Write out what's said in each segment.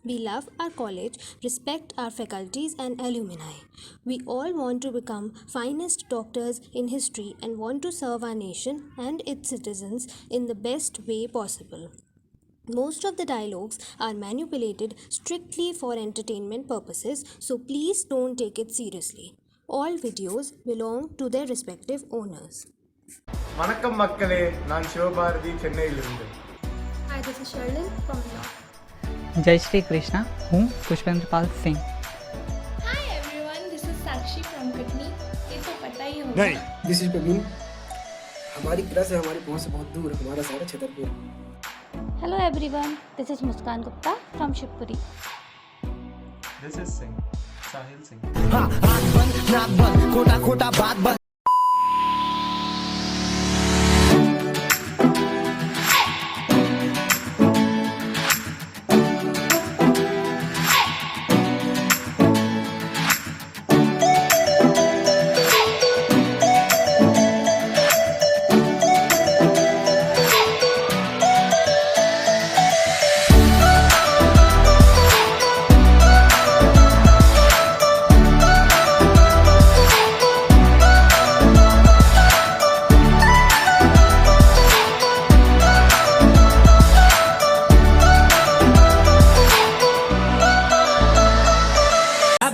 We love our college, respect our faculties and alumni. We all want to become finest doctors in history and want to serve our nation and its citizens in the best way possible. Most of the dialogues are manipulated strictly for entertainment purposes, so please don't take it seriously. All videos belong to their respective owners. வணக்கம் மக்களே, நான் சிவபாரதி சென்னையிலிருந்து. Hi, this is Sherlyn from Law. जय श्री कृष्णा, हूँ पुष्पेंद्रपाल Singh. Hi everyone, this is Sakshi from Kutni. ये तो पता ही होगा. नहीं, this is प्रवीण. हमारी क्लास है हमारी पहुंच से बहुत दूर, हमारा शहर Chhatarpur. Hello everyone, this is Muskan Gupta from Shivpuri. This is Singh, Sahil Singh. हाँ, आँख बंद, नाक बंद, खोटा खोटा बात बंद.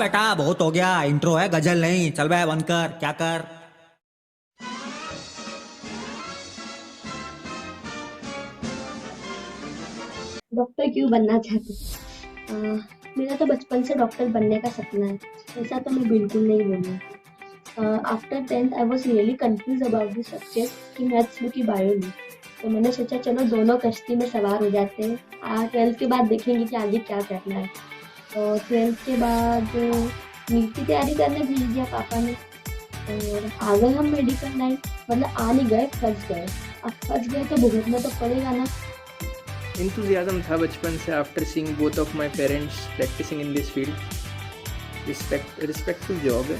बेटा बहुत हो गया, इंट्रो है, गजल नहीं. चल बे बंद कर, क्या कर. डॉक्टर क्यों बनना चाहते? मेरा तो बचपन से डॉक्टर बनने का सपना है. ऐसा तो मैं बिल्कुल नहीं बोलूँ. After 10th I was really confuse about this subject कि मैथ्स लो कि बायो लो. तो मैंने सोचा चलो दोनों कश्ती में सवार हो जाते हैं. 12th के बाद देखेंगे कि आगे क्या करना है. तो 12th के बाद नीट की तैयारी करने भेज दिया पापा ने. और आ गए हम मेडिकल लाइन. मतलब आ नहीं गए, फंस गए. अब फंस गए तो भुगतना तो पड़ेगा ना. Enthusiasm था बचपन से. After seeing both of my parents practising in this field. Respectful job है.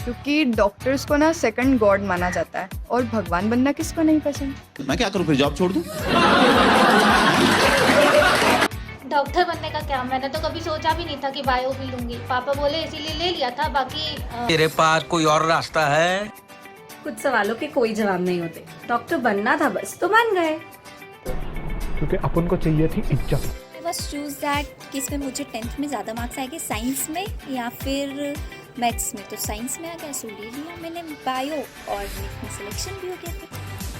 क्योंकि डॉक्टर्स को ना सेकंड गॉड माना जाता है और भगवान बनना किसको नहीं पसंद. मैं क्या करूं फिर, जॉब छोड़ दूं? डॉक्टर बनने का क्या, मैंने तो कभी सोचा भी नहीं था कि बायो भी लूंगी. पापा बोले इसीलिए ले लिया था. बाकी तेरे पास कोई और रास्ता है? कुछ सवालों के कोई जवाब नहीं होते. डॉक्टर बनना था बस, तो बन गए. क्योंकि अपन को चाहिए थी इज्जत. बस चूज दैट कि इसमें मुझे 10th में ज़्यादा मार्क्स आएंगे साइंस में या फिर मैथ्स में. तो साइंस में आ गया, सो ले लिया मैंने बायो और नीट में सिलेक्शन भी हो गया.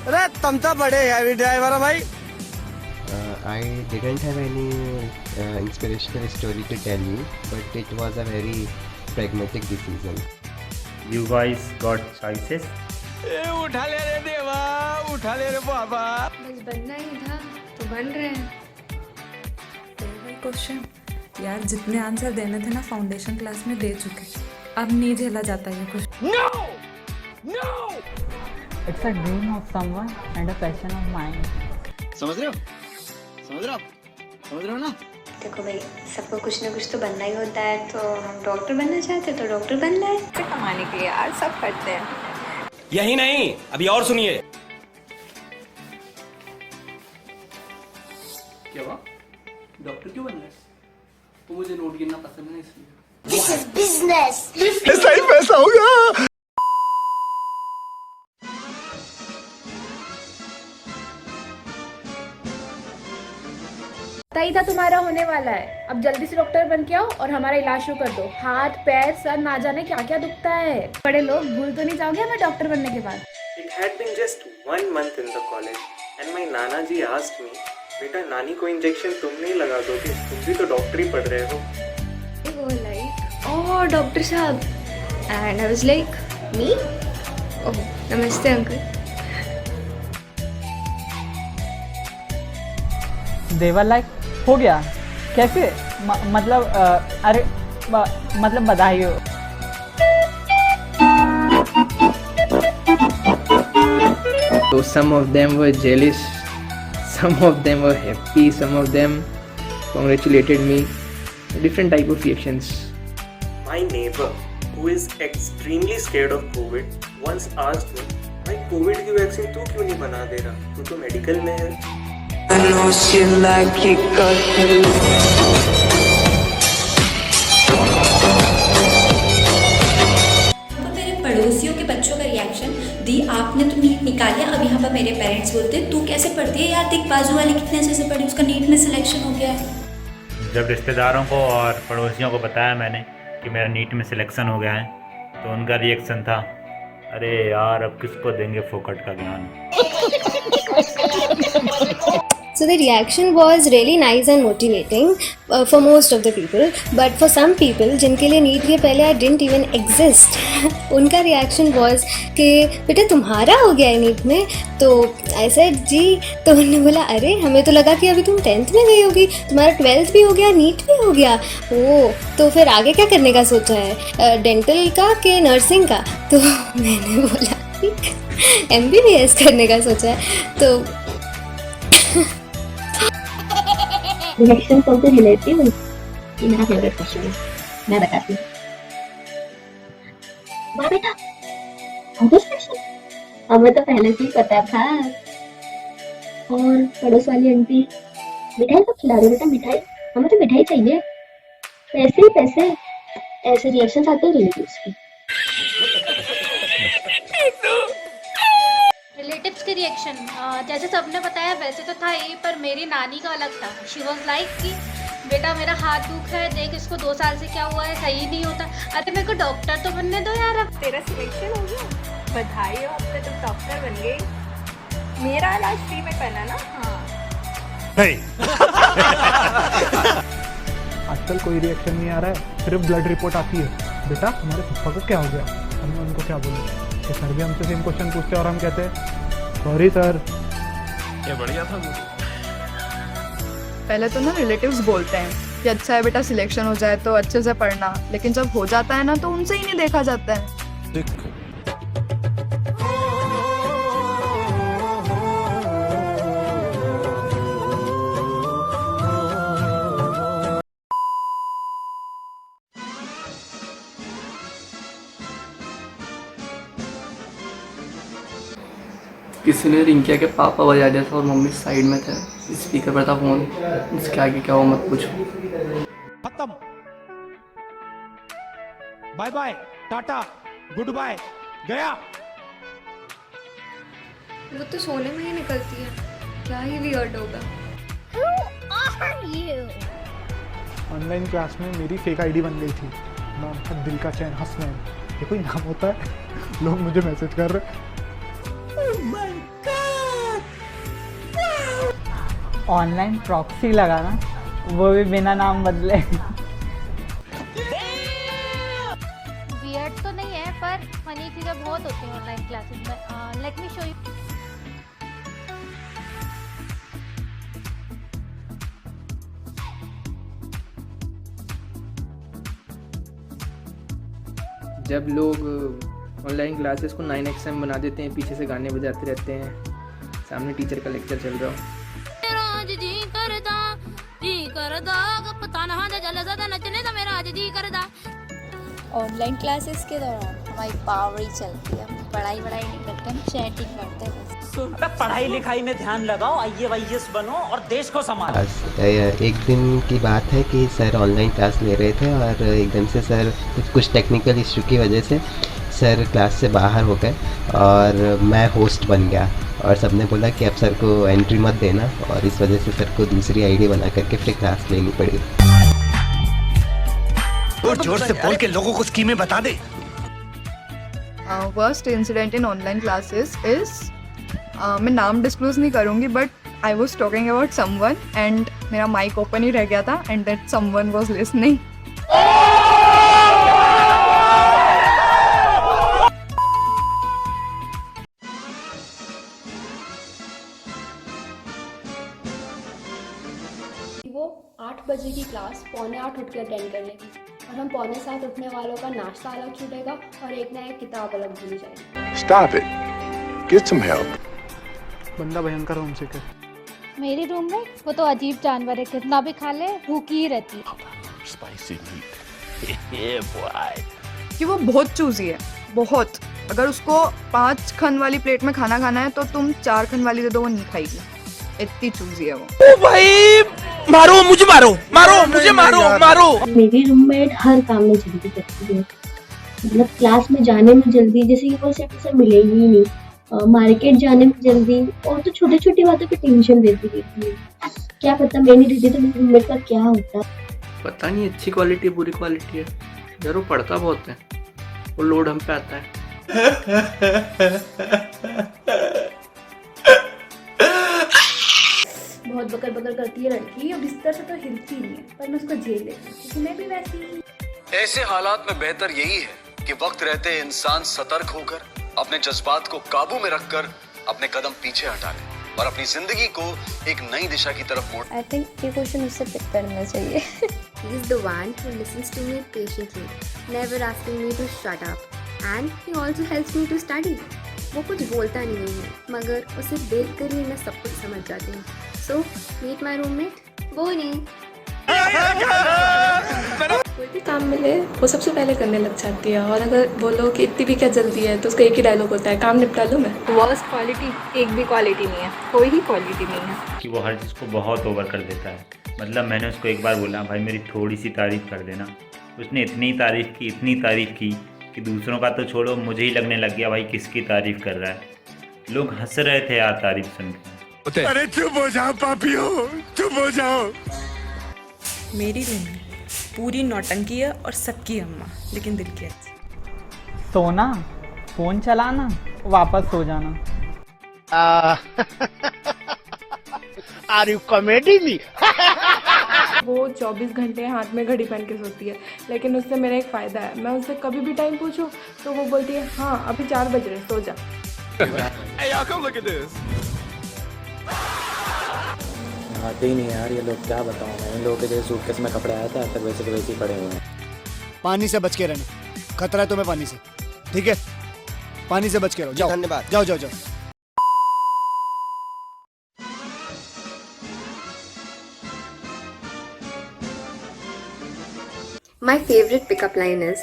अरे तुम तो बड़े हैवी ड्राइवर हो भाई. I didn't have any inspirational story to tell you, but it was a very pragmatic decision. You guys got choices. उठा ले रे देवा, उठा ले रे बाबा. बस बनना ही था तो बन रहे हैं. क्वेश्चन यार, जितने आंसर देने थे ना फाउंडेशन क्लास में दे चुके. अब नहीं झेला जाता ये कुछ. It's a dream of someone and a passion of mine. समझ रहे हो? समझ रहे हो ना? देखो भाई, सबको कुछ ना कुछ तो बनना ही होता है. तो हम डॉक्टर बनना चाहते तो डॉक्टर बनना है. कमाने के लिए यार सब करते हैं. यही नहीं, अभी और सुनिए. क्या हुआ? डॉक्टर क्यों बनना है? तो मुझे नोट गिनना पसंद नहीं इसलिए. This is business. ऐसा ही पैसा होगा. पता ही था तुम्हारा होने वाला है. अब जल्दी से डॉक्टर बन के आओ और हमारा इलाज शुरू कर दो. हाथ पैर सर ना जाने क्या क्या दुखता है. बड़े लोग भूल तो नहीं जाओगे हमें डॉक्टर बनने के बाद. It had been just 1 month in the college and my Nana ji asked me, बेटा नानी को इंजेक्शन तुम नहीं लगा दोगे, तुम भी तो डॉक्टरी पढ़ रहे हो. वो like oh doctor sahab. And I was like me. Oh नमस्ते अंकल. देवर लाइक हो गया कैसे? मतलब अरे मतलब बधाई हो. So some of them were jealous, some of them were happy, some of them congratulated me. Different type of reactions. My neighbor, who is extremely scared of COVID, once asked me, भाई Covid की vaccine तू क्यों नहीं बना दे रहा, तू तो medical में है. मेरे पड़ोसियों के बच्चों का रिएक्शन दी, आपने तो नीट निकाल लिया, अब यहाँ पर मेरे पेरेंट्स बोलते तू कैसे पढ़ती है यार, देख बाजू वाली कितने अच्छे से पढ़ी, उसका नीट में सिलेक्शन हो गया है। जब रिश्तेदारों को और पड़ोसियों को बताया मैंने कि मेरा नीट में सिलेक्शन हो गया है, तो उनका रिएक्शन था, अरे यार अब किसको देंगे फोकट का ज्ञान। So the reaction was really nice and motivating for most of the people, but for some people जिनके लिए नीट के पहले I didn't even exist, उनका reaction was कि बेटा तुम्हारा हो गया है नीट में, तो I said जी, तो उन्होंने बोला अरे हमें तो लगा कि अभी तुम 10th में गई होगी, तुम्हारा 12th भी हो गया, नीट भी हो गया, ओह तो फिर आगे क्या करने का सोचा है, डेंटल का कि नर्सिंग का, तो मैंने बोला MBBS करने का सोचा है। तो रिएक्शन फ्रॉम द रिलेटिव, ये मेरा फेवरेट क्वेश्चन है, मैं बताती हूँ। वाह बेटा, बहुत स्पेशल, हमें तो पहले से ही पता था। और पड़ोस वाली आंटी, मिठाई कब खिला रहे बेटा, मिठाई, हमें तो मिठाई चाहिए, पैसे ही पैसे, ऐसे रिएक्शन आते हैं रिलेटिव्स के। रिलेटिव्स के रिएक्शन जैसे सबने बताया वैसे तो था ही, पर मेरी नानी का अलग था। शी वॉज लाइक कि बेटा मेरा हाथ दुख है, देख इसको 2 साल से क्या हुआ है, सही नहीं होता, अरे मेरे को डॉक्टर तो बनने दो यार। अब तेरा सिलेक्शन हो गया, बधाई हो, अब तो तुम डॉक्टर बन गई। मेरा इलाज फ्री में करना ना। हाँ आजकल कोई रिएक्शन नहीं आ रहा है, सिर्फ ब्लड रिपोर्ट आती है, बेटा तुम्हारे पप्पा को क्या हो गया, हमने उनको क्या बोला, तो सर भी हमसे सेम क्वेश्चन पूछते हैं और हम कहते हैं सॉरी सर। ये बढ़िया था। पहले तो ना रिलेटिव्स बोलते हैं कि अच्छा है बेटा सिलेक्शन हो जाए तो अच्छे से पढ़ना, लेकिन जब हो जाता है ना तो उनसे ही नहीं देखा जाता है। किसी ने रिंकिया के पापा बजा दिया था और मम्मी साइड में थे, स्पीकर पर था फोन, उसके आगे क्या हो मत पूछो। खत्म, bye bye, tata, goodbye, गया। वो तो सोने में ही निकलती है, क्या ही वियर्ड होगा। ऑनलाइन क्लास में मेरी फेक आईडी बन गई थी, नाम था दिल का चैन हसनैन, ये कोई नाम होता है, लोग मुझे मैसेज कर रहे। ऑनलाइन प्रॉक्सी लगाना, वो भी बिना नाम बदले। वियर्ड तो नहीं है, पर फनी चीज़ें बहुत होती हैं ऑनलाइन क्लासेस में। Let me show you. जब लोग ऑनलाइन क्लासेस को 9XM बना देते हैं, पीछे से गाने बजाते रहते हैं, सामने टीचर का लेक्चर चल रहा हो। ऑनलाइन क्लासेस के दौरान हमारी पावर ही चलती है, हम पढ़ाई नहीं करते, हम चैटिंग करते हैं बस। पढ़ाई लिखाई में ध्यान लगाओ, IAS बनो और देश को संभालो। एक दिन की बात है कि सर ऑनलाइन क्लास ले रहे थे और एकदम से सर कुछ टेक्निकल इशू की वजह से सर क्लास से बाहर हो गए और मैं होस्ट बन गया, और सबने बोला कि अब सर को एंट्री मत देना, और इस वजह से सर को दूसरी आईडी बना करके फिर क्लास लेनी पड़ी। जोर से बोल के लोगों को स्कीमें बता दे। Worst incident in online classes is, मैं नाम डिस्क्लोज नहीं करूँगी, but I was talking about someone and मेरा माइक ओपन ही रह गया था and that someone was listening. वो 8 बजे की क्लास 7:45 उठ के अटेंड कर लेगी, और हम 7:45 उठने वालों का नाश्ता अलग छूटेगा और एक ना एक किताब अलग भूली जाएगी। Stop it. Get some help. बंदा भयंकर होमसिक है। मेरी रूम में वो तो अजीब जानवर है, कितना भी खा ले भूखी ही रहती है। Spicy meat boy. कि वो बहुत चूजी है, बहुत। अगर उसको 5 खन वाली प्लेट में खाना खाना है तो तुम 4 खन वाली दे दो, वो नहीं खाएगी। इतनी चूजी है वो। ओ भाई मारो मुझे, मारो मारो मुझे, मारो मारो। मेरी रूममेट हर काम में जल्दी करती है, मतलब क्लास में जाने में जल्दी, जैसे कि कोई से मिलेगी ही नहीं, मार्केट जाने में जल्दी, और तो छोटी छोटी बातों पे टेंशन देती रहती है। क्या पता मैं नहीं रहती तो मेरी रूममेट का क्या होता। पता नहीं अच्छी क्वालिटी बुरी क्वालिटी है यार, वो पढ़ता बहुत है, वो लोड हम पे आता है। बहुत बकर बकर करती है लड़की, और बिस्तर से तो हिलती नहीं है, पर मैं उसको झेल लेती हूँ क्योंकि मैं भी वैसी ही। ऐसे हालात में बेहतर यही है कि वक्त रहते इंसान सतर्क होकर अपने जज्बात को काबू में रखकर अपने कदम पीछे हटा ले और अपनी जिंदगी को एक नई दिशा की तरफ मोड़। आई थिंक ये क्वेश्चन उससे पिक करना चाहिए। He is the one who listens to me patiently, never asking me to shut up, and he also helps me to study. वो कुछ बोलता नहीं है, मगर उसे देखकर ही मैं सब कुछ समझ जाती हूँ। So meet my roommate, Bonnie. कोई भी काम मिले वो सबसे पहले करने लग जाती है, और अगर बोलो कि इतनी भी क्या जल्दी है तो उसका एक ही डायलॉग होता है, काम निपटा लूँ मैं। वर्स्ट क्वालिटी एक भी क्वालिटी नहीं है, कोई ही क्वालिटी नहीं है कि वो हर चीज़ को बहुत ओवर कर देता है। मतलब मैंने उसको एक बार बोला भाई मेरी थोड़ी सी तारीफ़ कर देना, उसने इतनी तारीफ़ की, इतनी तारीफ़ की कि दूसरों का तो छोड़ो, मुझे ही लगने लग गया भाई किसकी तारीफ़ कर रहा है। लोग हंस रहे थे यार तारीफ़ सुन के। अरे चुप हो जाओ पापियो, चुप हो जाओ। मेरी रूम पूरी नौटंकी है और सबकी अम्मा, लेकिन दिल की अच्छी। सोना, फोन चलाना, वापस सो जाना। Are you comedy me? वो 24 घंटे हाथ में घड़ी पहन के सोती है, लेकिन उससे मेरा एक फ़ायदा है, मैं उससे कभी भी टाइम पूछूं तो वो बोलती है हाँ अभी 4 बज रहे, सो जा। Hey, y'all, come look at this. आते ही नहीं यार ये लोग, क्या बताऊँ मैं। इन लोगों के जैसे सूटकेस में कपड़े आया था, तक वैसे के वैसे ही पड़े हुए हैं। पानी से बच के रहना, खतरा है तुम्हें पानी से, ठीक है? पानी से बच के रहो। जाओ, धन्यवाद। जाओ जाओ जाओ। My favorite pickup line is,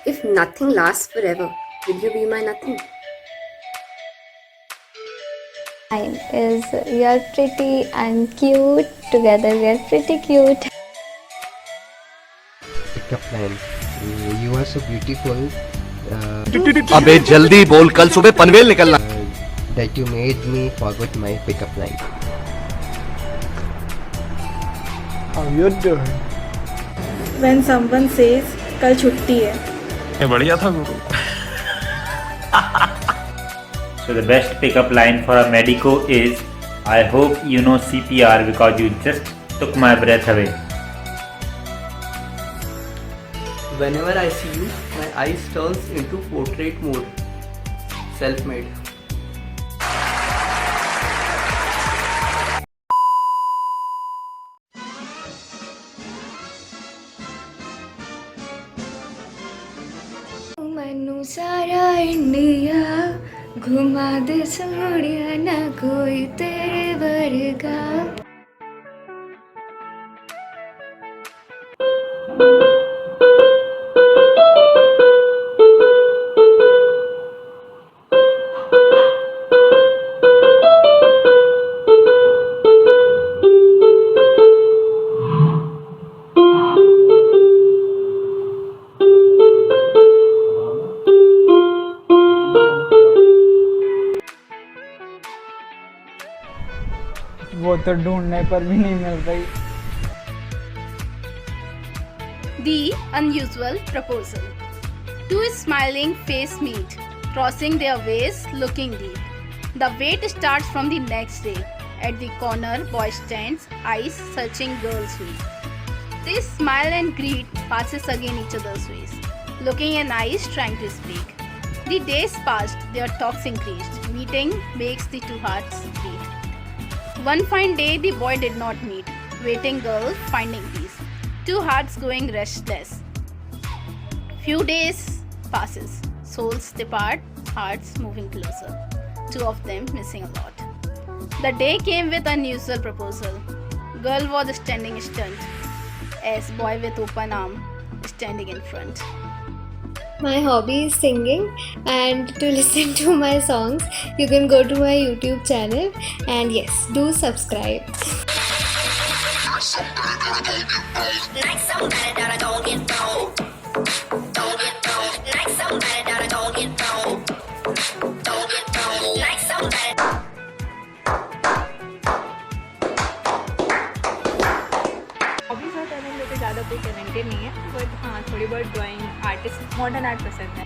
if nothing lasts forever, will you be my nothing? Mine is, we are pretty and cute together, we are pretty cute. Pickup line. You are so beautiful. अबे जल्दी बोल, कल सुबह पनवेल निकलना। That you made me forget my pickup line. How you doing? When someone says कल छुट्टी है। ये बढ़िया था गुरु। So the best pickup line for a medico is, I hope you know CPR because you just took my breath away. Whenever I see you, my eyes turns into portrait mode. Self-made. Manu सारा India घुमा दे सोड़िया, ना कोई तेरे वर्गा। वो तो ढूंढने पर भी नहीं मिल रही। The unusual proposal. Two smiling face meet, crossing their ways, looking deep. The wait starts from the next day. At the corner, boy stands, eyes searching girl's way. They smile and greet, passes again each other's ways, looking in eyes, trying to speak. The days passed, their talks increased. Meeting makes the two hearts beat. One fine day, the boy did not meet. Waiting girl, finding peace. Two hearts going restless. Few days passes. Souls depart, hearts moving closer. Two of them missing a lot. The day came with unusual proposal. Girl was standing stunned, as boy with open arm standing in front. My hobby is singing, and to listen to my songs, you can go to my YouTube channel, and yes, do subscribe. Hobbies और talent में तो ज़्यादा कोई talented नहीं है, but हाँ थोड़ी बहुत ड्राइंग, आर्टिस्ट, मॉडर्न आर्ट पसंद है।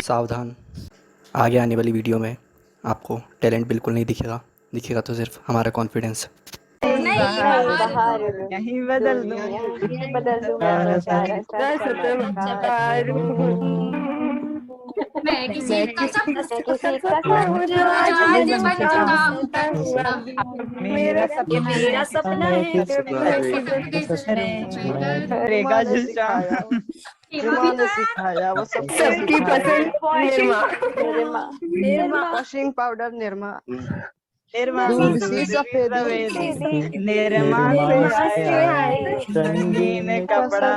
सावधान, आगे आने वाली वीडियो में आपको टैलेंट बिल्कुल नहीं दिखेगा, दिखेगा तो सिर्फ हमारा कॉन्फिडेंस। यहीं बदल दूं, बदल मैं किसी का मेरा सपना है रेगा सिखाया वो सबकी पसंद निर्मा वॉशिंग पाउडर निर्मा दूध सी सफेद निर्मा से आए रंगीन कपड़ा।